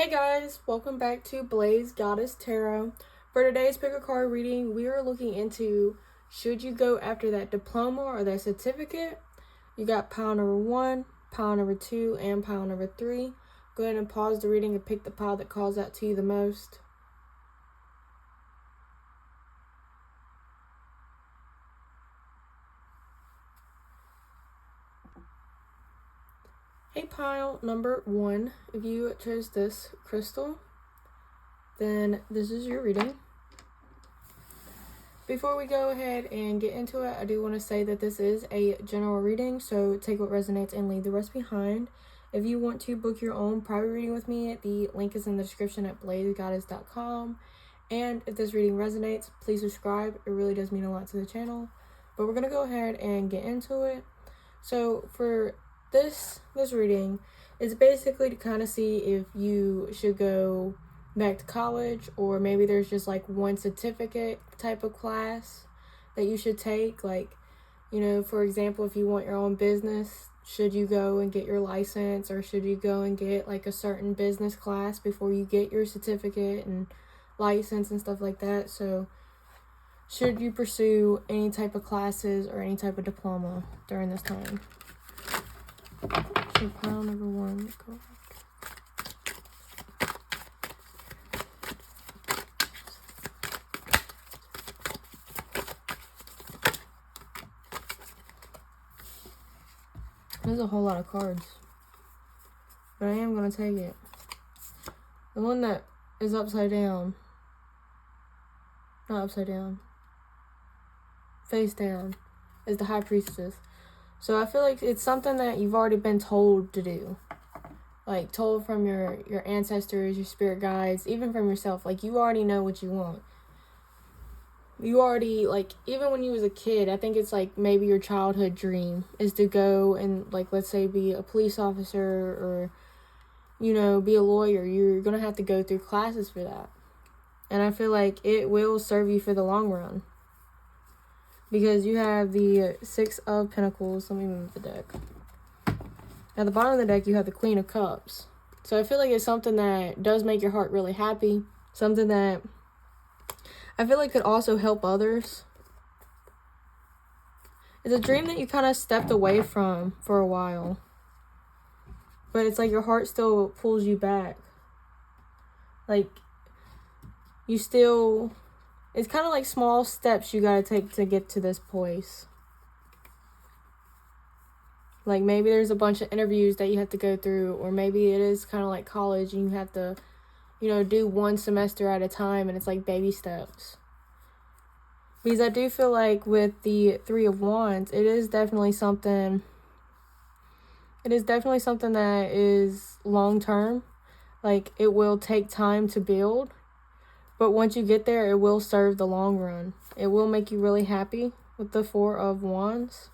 Hey guys, welcome back to BlazedGoddessTarot. For today's pick a card reading, we are looking into should you go after that diploma or that certificate. You got pile number 1, pile number 2, and pile number 3. Go ahead and pause the reading and pick the pile that calls out to you the most. Hey, pile number 1, if you chose this crystal, then this is your reading. Before we go ahead and get into it, I do want to say that this is a general reading, so take what resonates and leave the rest behind. If you want to book your own private reading with me, the link is in the description at BlazedGoddess.com. And if this reading resonates, please subscribe. It really does mean a lot to the channel. But we're going to go ahead and get into it. So for this reading, it's basically to kind of see if you should go back to college, or maybe there's just like one certificate type of class that you should take. Like, you know, for example, if you want your own business, should you go and get your license, or should you go and get like a certain business class before you get your certificate and license and stuff like that? So should you pursue any type of classes or any type of diploma during this time? So pile number 1, go. There's a whole lot of cards, but I am going to take it. The one that is upside down, not upside down, face down, is the High Priestess. So I feel like it's something that you've already been told to do. Like, told from your ancestors, your spirit guides, even from yourself. Like, you already know what you want. You already, like, even when you was a kid, I think it's like maybe your childhood dream is to go and, like, let's say be a police officer or, you know, be a lawyer. You're going to have to go through classes for that. And I feel like it will serve you for the long run. Because you have the 6 of Pentacles. Let me move the deck. At the bottom of the deck, you have the Queen of Cups. So I feel like it's something that does make your heart really happy. Something that I feel like could also help others. It's a dream that you kind of stepped away from for a while. But it's like your heart still pulls you back. Like, you still... It's kind of like small steps you gotta take to get to this place. Like, maybe there's a bunch of interviews that you have to go through, or maybe it is kind of like college and you have to, you know, do one semester at a time, and it's like baby steps. Because I do feel like with the 3 of Wands, it is definitely something that is long-term. Like, it will take time to build. But once you get there, it will serve the long run. It will make you really happy with the 4 of Wands.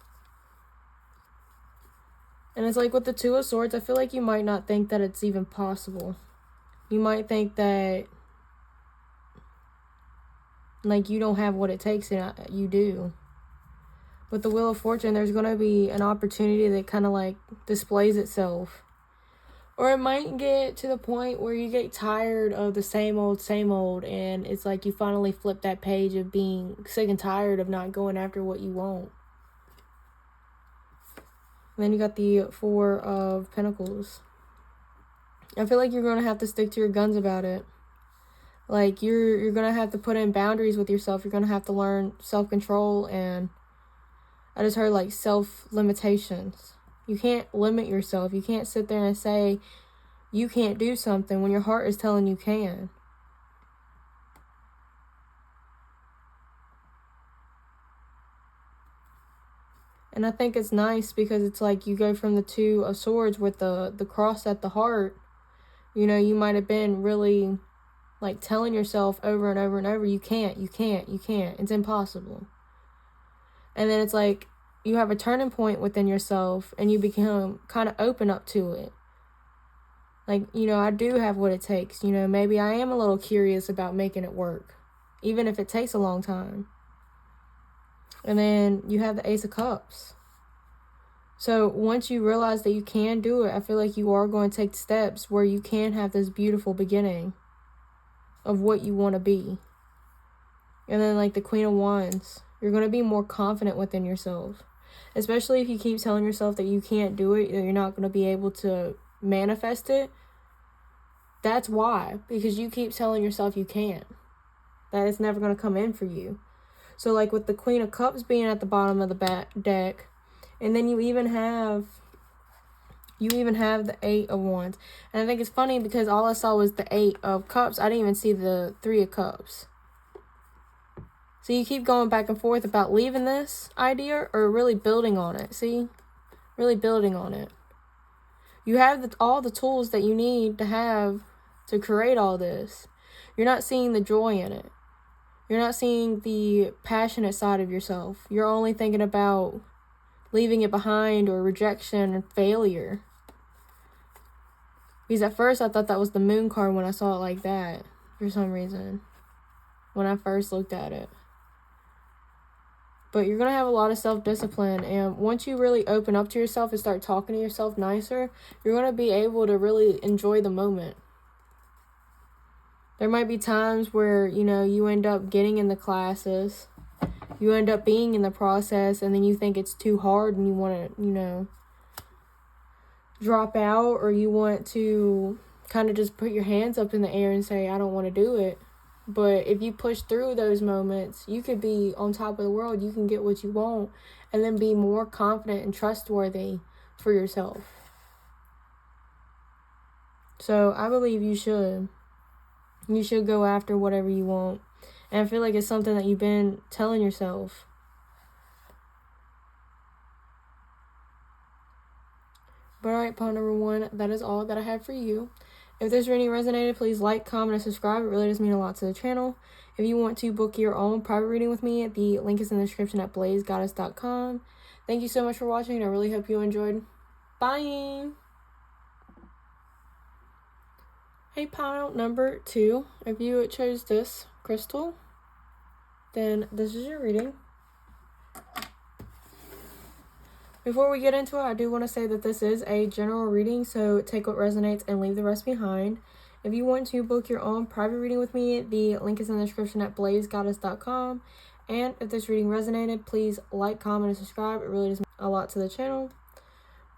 And it's like with the 2 of Swords, I feel like you might not think that it's even possible. You might think that, like, you don't have what it takes, and you do. With the Wheel of Fortune, there's going to be an opportunity that kind of, like, displays itself. Or it might get to the point where you get tired of the same old, and it's like you finally flip that page of being sick and tired of not going after what you want. And then you got the 4 of Pentacles. I feel like you're going to have to stick to your guns about it. Like, you're going to have to put in boundaries with yourself. You're going to have to learn self-control, and I just heard, like, self-limitations. You can't limit yourself. You can't sit there and say you can't do something when your heart is telling you can. And I think it's nice because it's like you go from the 2 of Swords with the cross at the heart. You know, you might have been really, like, telling yourself over and over and over, you can't. It's impossible. And then it's like you have a turning point within yourself and you become kind of open up to it. Like, you know, I do have what it takes. You know, maybe I am a little curious about making it work, even if it takes a long time. And then you have the Ace of Cups. So once you realize that you can do it, I feel like you are going to take steps where you can have this beautiful beginning of what you want to be. And then like the Queen of Wands, you're going to be more confident within yourself. Especially if you keep telling yourself that you can't do it, that you're not going to be able to manifest it. That's why. Because you keep telling yourself you can't. That it's never going to come in for you. So like with the Queen of Cups being at the bottom of the deck, and then you even have the Eight of Wands. And I think it's funny because all I saw was the Eight of Cups. I didn't even see the Three of Cups. So you keep going back and forth about leaving this idea or really building on it. See? Really building on it. You have all the tools that you need to have to create all this. You're not seeing the joy in it. You're not seeing the passionate side of yourself. You're only thinking about leaving it behind or rejection and failure. Because at first I thought that was the Moon card when I saw it like that. For some reason. When I first looked at it. But you're going to have a lot of self-discipline. And once you really open up to yourself and start talking to yourself nicer, you're going to be able to really enjoy the moment. There might be times where, you know, you end up getting in the classes. You end up being in the process and then you think it's too hard and you want to, you know, drop out, or you want to kind of just put your hands up in the air and say, I don't want to do it. But if you push through those moments, you could be on top of the world. You can get what you want and then be more confident and trustworthy for yourself. So I believe you should. You should go after whatever you want. And I feel like it's something that you've been telling yourself. But alright, pile number 1, that is all that I have for you. If this reading resonated, please like, comment, and subscribe. It really does mean a lot to the channel. If you want to book your own private reading with me, the link is in the description at BlazedGoddessTarot. Thank you so much for watching, and I really hope you enjoyed. Bye! Hey, pile number 2, if you chose this crystal, then this is your reading. Before we get into it, I do want to say that this is a general reading, so take what resonates and leave the rest behind. If you want to book your own private reading with me, the link is in the description at BlazedGoddessTarot. And if this reading resonated, please like, comment, and subscribe. It really does mean a lot to the channel.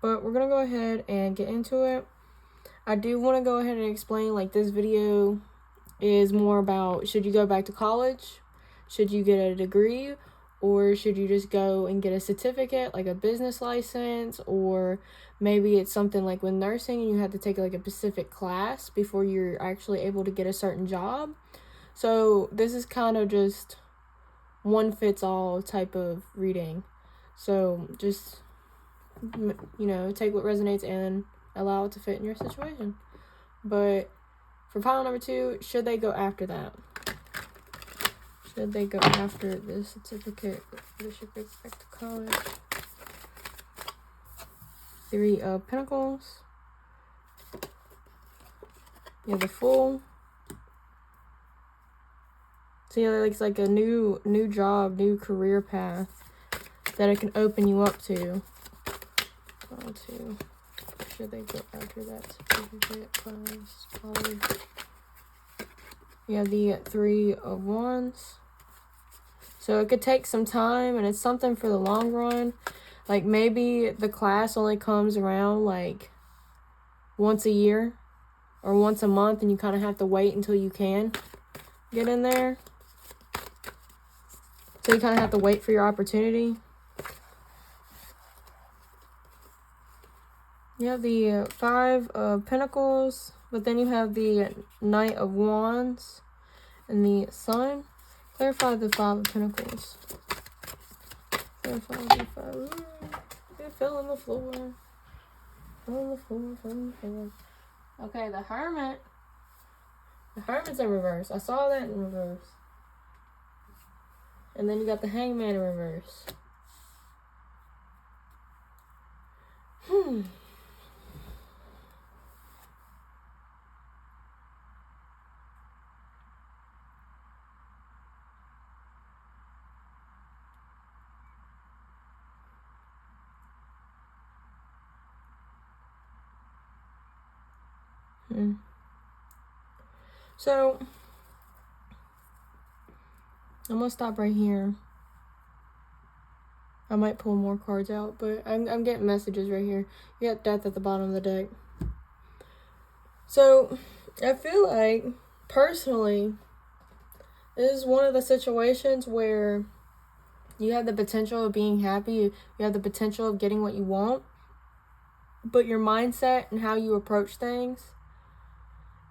But we're going to go ahead and get into it. I do want to go ahead and explain, like, this video is more about, should you go back to college? Should you get a degree? Or should you just go and get a certificate, like a business license? Or maybe it's something like with nursing and you have to take like a specific class before you're actually able to get a certain job. So this is kind of just one fits all type of reading. So just, you know, take what resonates and allow it to fit in your situation. But for pile number 2, should they go after that? Should they go after the certificate? They should go back to college. 3 of Pentacles. You have the Fool. So yeah, it's like a new job, new career path that it can open you up to. Should they go after that certificate? College. You have the 3 of Wands. So it could take some time, and it's something for the long run. Like, maybe the class only comes around, like, once a year or once a month, and you kind of have to wait until you can get in there. So you kind of have to wait for your opportunity. You have the 5 of Pentacles, but then you have the Knight of Wands and the Sun. Clarify the 5 of Pentacles. Clarify the 5. Ooh, it fell on the floor. Fell on the floor. Okay, the Hermit. The Hermit's in reverse. I saw that in reverse. And then you got the Hangman in reverse. So, I'm going to stop right here. I might pull more cards out, but I'm getting messages right here. You got death at the bottom of the deck. So, I feel like, personally, this is one of the situations where you have the potential of being happy. You have the potential of getting what you want. But your mindset and how you approach things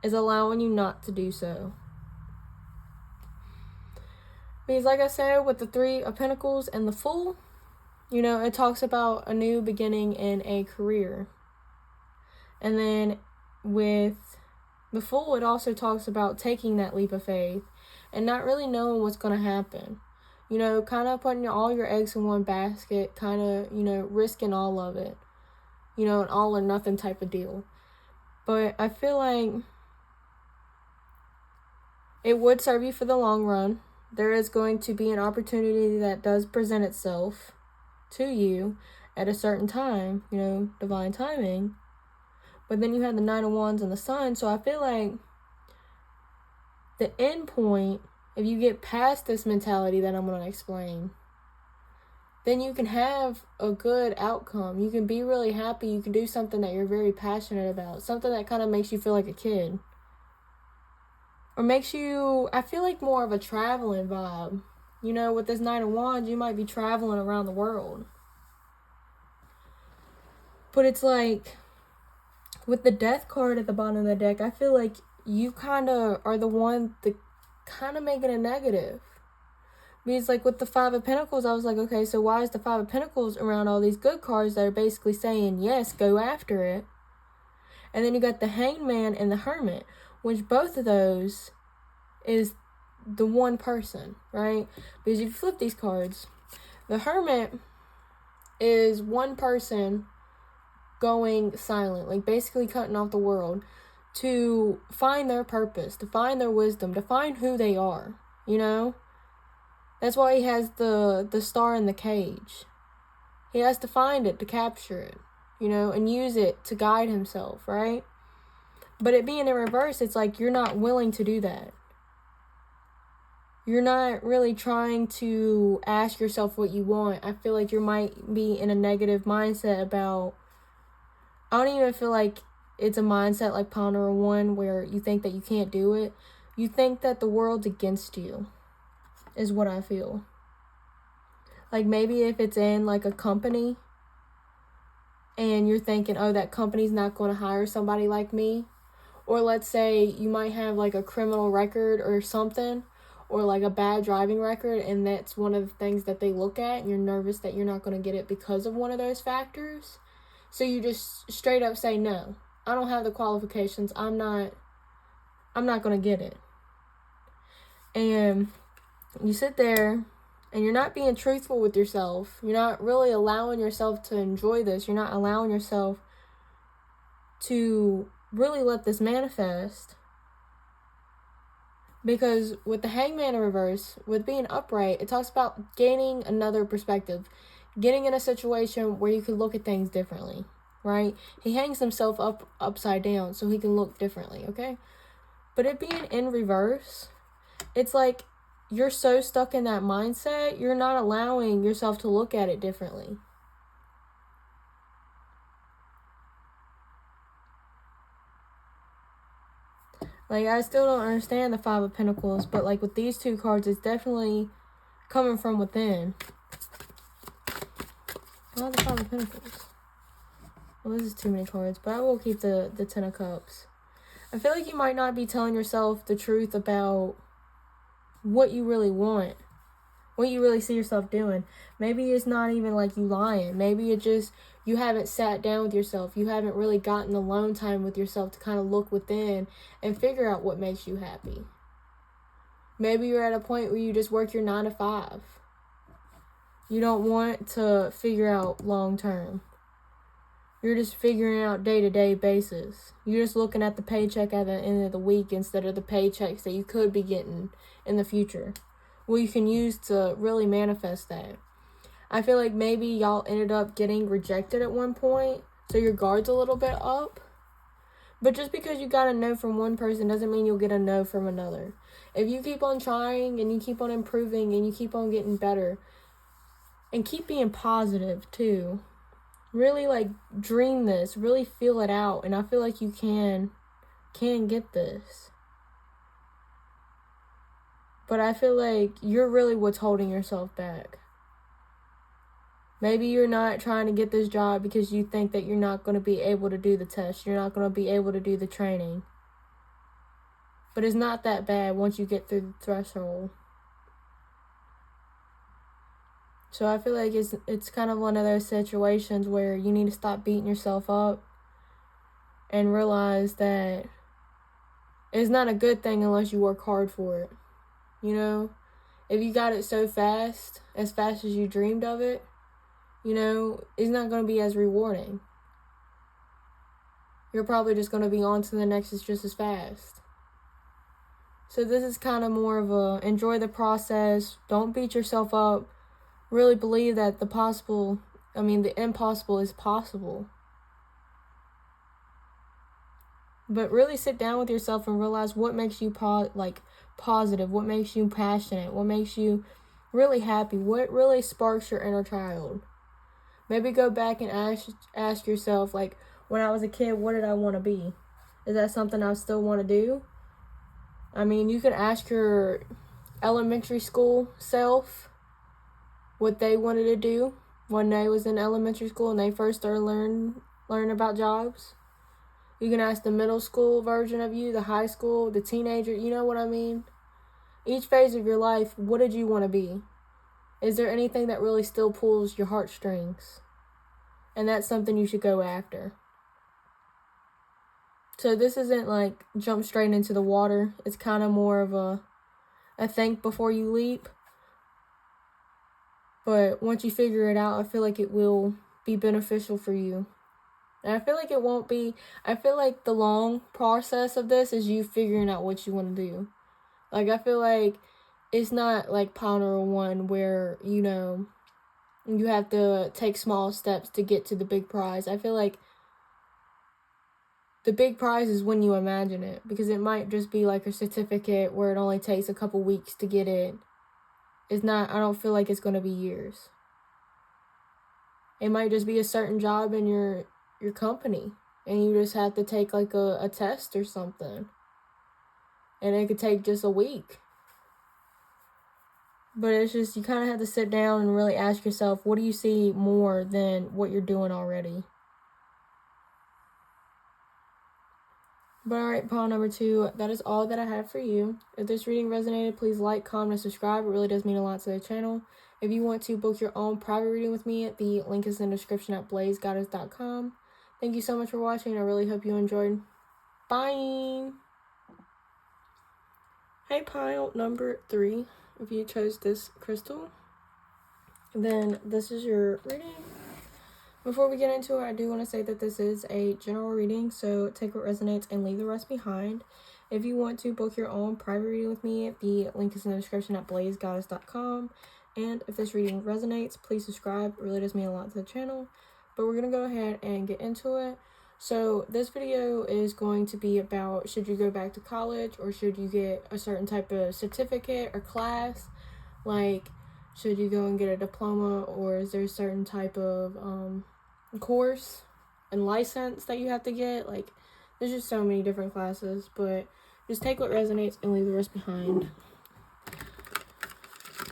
is allowing you not to do so. Because like I said, with the Three of Pentacles and the Fool, you know, it talks about a new beginning in a career. And then with the Fool, it also talks about taking that leap of faith and not really knowing what's going to happen. You know, kind of putting all your eggs in one basket, kind of, you know, risking all of it. You know, an all or nothing type of deal. But I feel like it would serve you for the long run. There is going to be an opportunity that does present itself to you at a certain time, you know, divine timing. But then you have the Nine of Wands and the Sun. So I feel like the end point, if you get past this mentality that I'm going to explain, then you can have a good outcome. You can be really happy. You can do something that you're very passionate about. Something that kind of makes you feel like a kid. Or makes you, I feel like, more of a traveling vibe. You know, with this Nine of Wands, you might be traveling around the world. But it's like, with the Death card at the bottom of the deck, I feel like you kind of are the one that kind of making it negative. Because, like, with the Five of Pentacles, I was like, okay, so why is the Five of Pentacles around all these good cards that are basically saying, yes, go after it? And then you got the Hangman and the Hermit, which both of those is the one person, right? Because if you flip these cards, the Hermit is one person going silent, like basically cutting off the world to find their purpose, to find their wisdom, to find who they are, you know? That's why he has the star in the cage. He has to find it to capture it, you know, and use it to guide himself, right? But it being in reverse, it's like you're not willing to do that. You're not really trying to ask yourself what you want. I feel like you might be in a negative mindset about, I don't even feel like it's a mindset like Ponder One where you think that you can't do it. You think that the world's against you, is what I feel. Like maybe if it's in like a company and you're thinking, oh, that company's not going to hire somebody like me. Or let's say you might have like a criminal record or something, or like a bad driving record, and that's one of the things that they look at, and you're nervous that you're not going to get it because of one of those factors. So you just straight up say, no, I don't have the qualifications. I'm not going to get it. And you sit there and you're not being truthful with yourself. You're not really allowing yourself to enjoy this. You're not allowing yourself to really let this manifest. Because with the Hangman in reverse, with being upright, it talks about gaining another perspective. Getting in a situation where you can look at things differently, right? He hangs himself upside down so he can look differently, okay? But it being in reverse, it's like you're so stuck in that mindset, you're not allowing yourself to look at it differently. Like, I still don't understand the Five of Pentacles, but, like, with these two cards, it's definitely coming from within. Why the Five of Pentacles? Well, this is too many cards, but I will keep the Ten of Cups. I feel like you might not be telling yourself the truth about what you really want, what you really see yourself doing. Maybe it's not even like you lying. Maybe it just, you haven't sat down with yourself. You haven't really gotten alone time with yourself to kind of look within and figure out what makes you happy. Maybe you're at a point where you just work your 9 to 5. You don't want to figure out long term. You're just figuring out day-to-day basis. You're just looking at the paycheck at the end of the week instead of the paychecks that you could be getting in the future. Well, you can use to really manifest that. I feel like maybe y'all ended up getting rejected at one point, so your guard's a little bit up. But just because you got a no from one person doesn't mean you'll get a no from another. If you keep on trying and you keep on improving and you keep on getting better and keep being positive too, really like dream this, really feel it out, and I feel like you can get this. But I feel like you're really what's holding yourself back. Maybe you're not trying to get this job because you think that you're not going to be able to do the test. You're not going to be able to do the training. But it's not that bad once you get through the threshold. So I feel like it's kind of one of those situations where you need to stop beating yourself up and realize that it's not a good thing unless you work hard for it. You know, if you got it so fast as you dreamed of it, you know, it's not going to be as rewarding. You're probably just going to be on to the next just as fast. So this is kind of more of a enjoy the process. Don't beat yourself up. Really believe that the impossible is possible. But really sit down with yourself and realize what makes you positive, what makes you passionate, what makes you really happy, what really sparks your inner child. Maybe go back and ask yourself, like, when I was a kid, what did I want to be? Is that something I still want to do? I mean, you could ask your elementary school self what they wanted to do when they was in elementary school and they first started learn about jobs. You can ask the middle school version of you, the high school, the teenager, you know what I mean? Each phase of your life, what did you want to be? Is there anything that really still pulls your heartstrings? And that's something you should go after. So this isn't like jump straight into the water. It's kind of more of a think before you leap. But once you figure it out, I feel like it will be beneficial for you. And I feel like it won't be. I feel like the long process of this is you figuring out what you want to do. Like, I feel like it's not like pile number 1 where, you know, you have to take small steps to get to the big prize. I feel like the big prize is when you imagine it, because it might just be like a certificate where it only takes a couple weeks to get it. It's not, I don't feel like it's going to be years. It might just be a certain job in your company, and you just have to take like a test or something. And it could take just a week. But it's just, you kind of have to sit down and really ask yourself, what do you see more than what you're doing already? But alright, pile number 2, that is all that I have for you. If this reading resonated, please like, comment, and subscribe. It really does mean a lot to the channel. If you want to book your own private reading with me, the link is in the description at BlazedGoddessTarot. Thank you so much for watching. I really hope you enjoyed. Bye! Hey, pile number 3, if you chose this crystal, then this is your reading. Before we get into it, I do want to say that this is a general reading, so take what resonates and leave the rest behind. If you want to book your own private reading with me, the link is in the description at BlazedGoddess.com. And if this reading resonates, please subscribe. It really does mean a lot to the channel. But we're going to go ahead and get into it. So this video is going to be about, should you go back to college or should you get a certain type of certificate or class? Like, should you go and get a diploma, or is there a certain type of course and license that you have to get? Like, there's just so many different classes, but just take what resonates and leave the rest behind.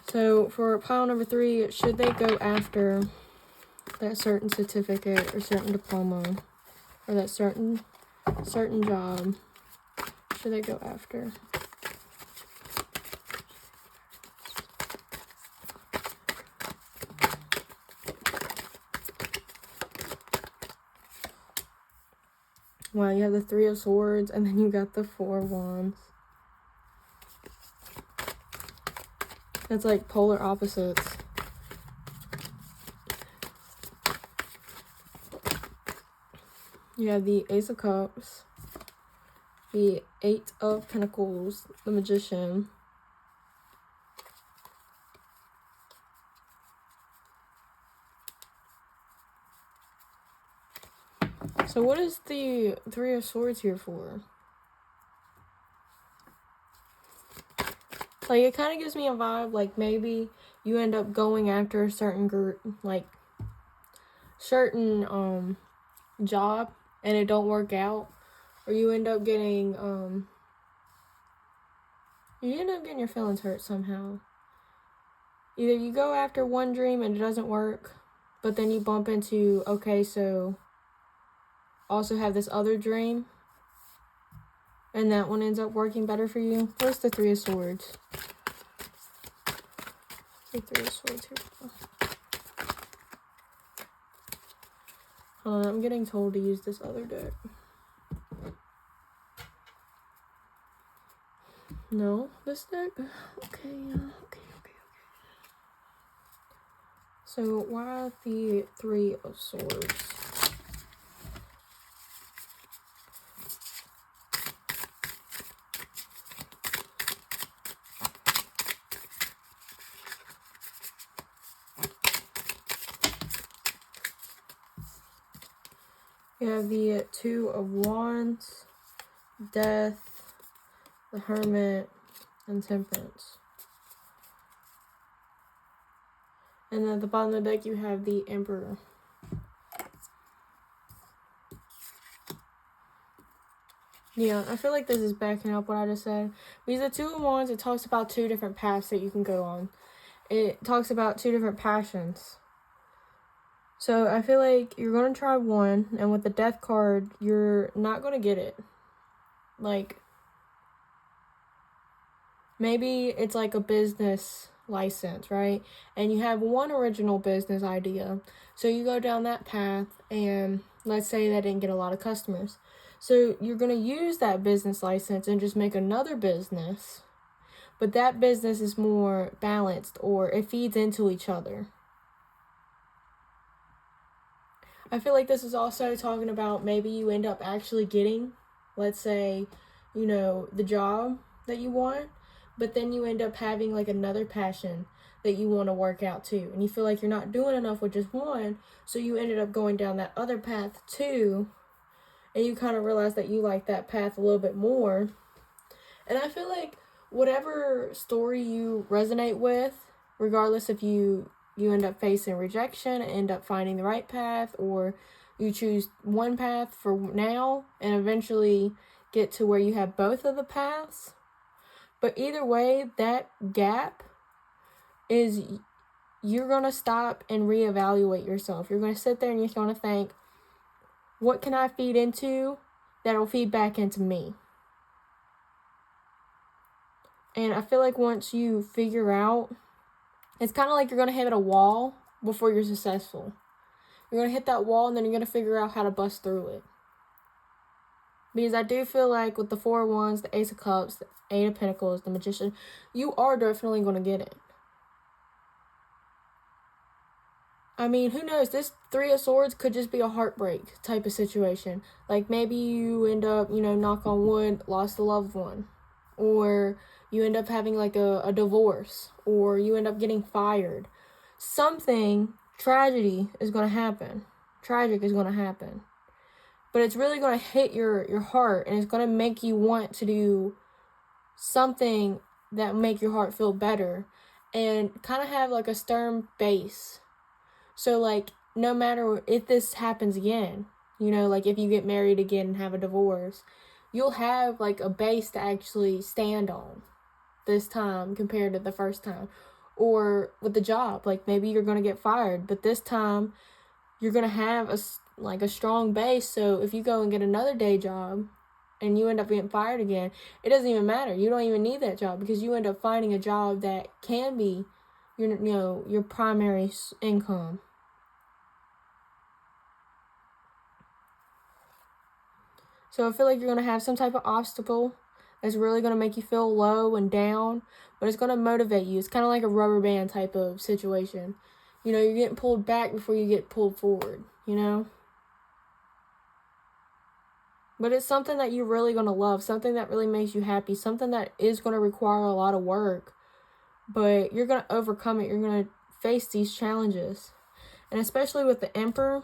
So for pile number 3, should they go after that certain certificate or certain diploma or that certain job? Should they go after? Wow, you have the 3 of Swords, and then you got the 4 Wands. That's like polar opposites. You have the Ace of Cups, the 8 of Pentacles, the Magician, So what is the Three of Swords here for? Like, it kind of gives me a vibe, like, maybe you end up going after a certain group, like, certain, job, and it don't work out. Or you end up getting, your feelings hurt somehow. Either you go after one dream and it doesn't work, but then you bump into, okay, so also have this other dream, and that one ends up working better for you. Where's the Three of Swords? The Three of Swords here. Hold on, I'm getting told to use this other deck. No, this deck? Okay. So why the Three of Swords? You have the Two of Wands, Death, the Hermit, and Temperance. And then at the bottom of the deck, you have the Emperor. Yeah, I feel like this is backing up what I just said. Because the Two of Wands, it talks about two different paths that you can go on. It talks about two different passions. So I feel like you're going to try one, and with the Death card, you're not going to get it. Like, maybe it's like a business license, right? And you have one original business idea. So you go down that path, and let's say that didn't get a lot of customers. So you're going to use that business license and just make another business. But that business is more balanced, or it feeds into each other. I feel like this is also talking about maybe you end up actually getting, let's say, the job that you want, but then you end up having like another passion that you want to work out too. And you feel like you're not doing enough with just one, so you ended up going down that other path too, and you kind of realize that you like that path a little bit more. And I feel like whatever story you resonate with, regardless if you end up facing rejection, end up finding the right path, or you choose one path for now and eventually get to where you have both of the paths. But either way, that gap is, you're going to stop and reevaluate yourself. You're going to sit there and you're going to think, what can I feed into that'll feed back into me? And I feel like once you figure out, it's kind of like you're going to hit a wall before you're successful. You're going to hit that wall, and then you're going to figure out how to bust through it. Because I do feel like with the Four of Wands, the Ace of Cups, the Eight of Pentacles, the Magician, you are definitely going to get it. I mean, who knows? This Three of Swords could just be a heartbreak type of situation. Like, maybe you end up, knock on wood, lost a loved one. Or you end up having like a divorce, or you end up getting fired. Something, tragedy is going to happen. Tragic is going to happen. But it's really going to hit your heart, and it's going to make you want to do something that make your heart feel better, and kind of have like a stern base. So like, no matter if this happens again, like if you get married again and have a divorce, you'll have like a base to actually stand on this time compared to the first time. Or with the job, like maybe you're going to get fired, but this time you're going to have a strong base. So if you go and get another day job and you end up getting fired again, it doesn't even matter. You don't even need that job, because you end up finding a job that can be your primary income. So I feel like you're going to have some type of obstacle that's really going to make you feel low and down, but it's going to motivate you. It's kind of like a rubber band type of situation. You're getting pulled back before you get pulled forward, But it's something that you're really going to love, something that really makes you happy, something that is going to require a lot of work, but you're going to overcome it. You're going to face these challenges. And especially with the Emperor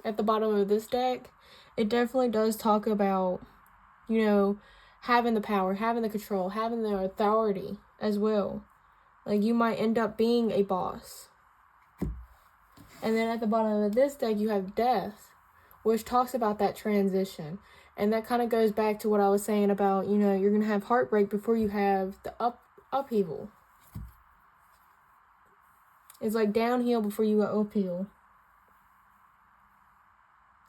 at the bottom of this deck, it definitely does talk about, you know, having the power, having the control, having the authority as well. Like, you might end up being a boss. And then at the bottom of this deck, you have Death, which talks about that transition. And that kind of goes back to what I was saying about, you know, you're going to have heartbreak before you have the upheaval. It's like downhill before you go uphill.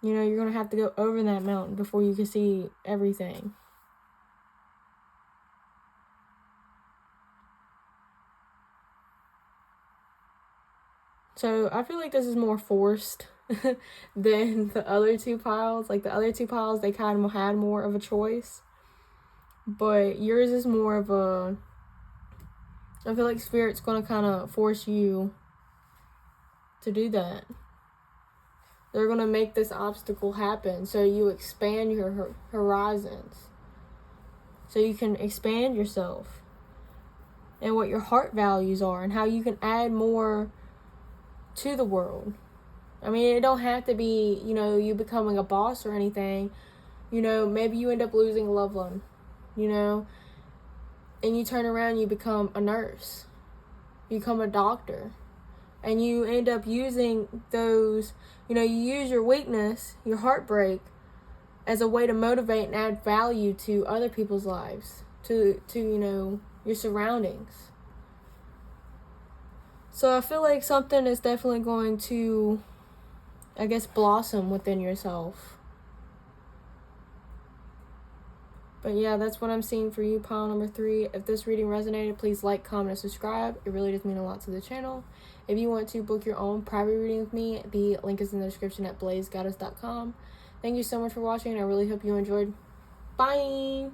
You know, you're going to have to go over that mountain before you can see everything. So I feel like this is more forced than the other two piles. Like, the other two piles, they kind of had more of a choice. But yours is more of a... I feel like Spirit's going to kind of force you to do that. They're going to make this obstacle happen so you expand your horizons. So you can expand yourself. And what your heart values are. And how you can add more to the world. I mean, it don't have to be, you know, you becoming a boss or anything. You know, maybe you end up losing a loved one, you know, and you turn around, you become a nurse, you become a doctor, and you end up using those, you know, you use your weakness, your heartbreak, as a way to motivate and add value to other people's lives, to you know, your surroundings. So I feel like something is definitely going to, I guess, blossom within yourself. But yeah, that's what I'm seeing for you, pile number 3. If this reading resonated, please like, comment, and subscribe. It really does mean a lot to the channel. If you want to book your own private reading with me, the link is in the description at BlazedGoddessTarot.com. Thank you so much for watching, and I really hope you enjoyed. Bye!